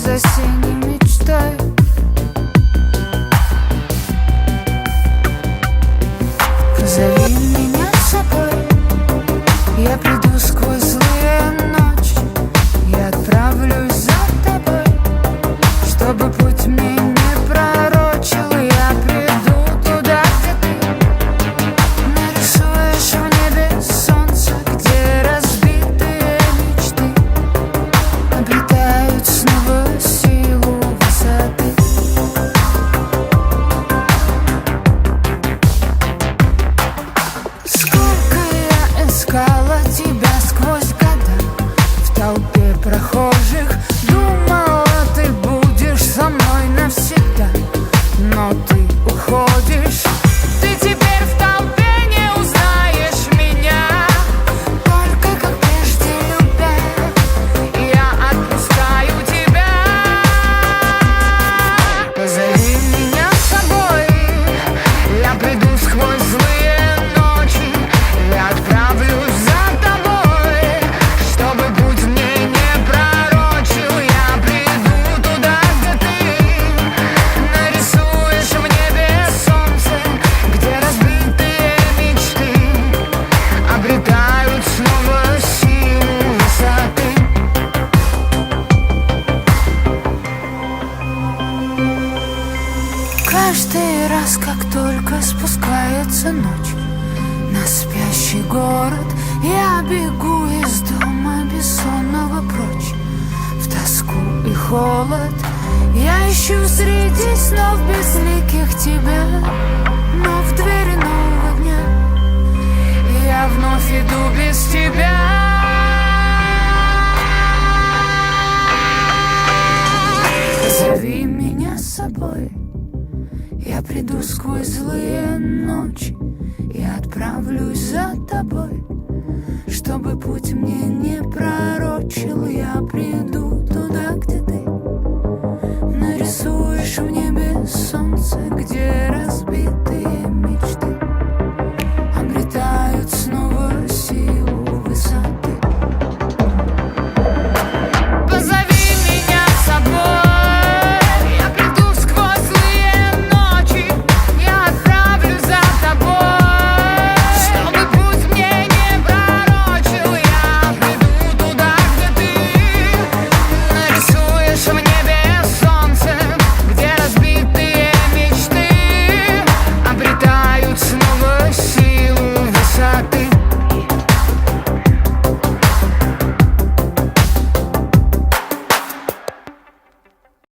за синей мечтой. Позови меня с собой, я приду сквозь злые ночи. Я отправлюсь за тобой, чтобы путь мне не пророчил. Я приду туда, где ты нарисуешь в небе солнце, где разбитые мечты обретают снова силу высоты. Сколько я искала тебя сквозь года в толпе прохожих, думала, ты будешь со мной навсегда, но ты уходишь. Ты теперь в толпе не узнаешь меня, только как прежде любя. Я отпускаю тебя. Позови меня с собой, я приду сквозь злые ночи. Я отправлюсь за тобой, чтобы путь мне не пророчил. Я приду туда, где ты нарисуешь в небе солнце, где разбитые мечты обретают снова силу высоты. Каждый раз, как только спускается ночь на спящий город, я бегу из дома бессонного прочь в тоску и холод. Я ищу среди снов безликих тебя, но в двери нового дня я вновь иду без тебя. Зови меня с собой, я приду сквозь злые ночи. Я отправлюсь за тобой, чтобы путь мне не пройти.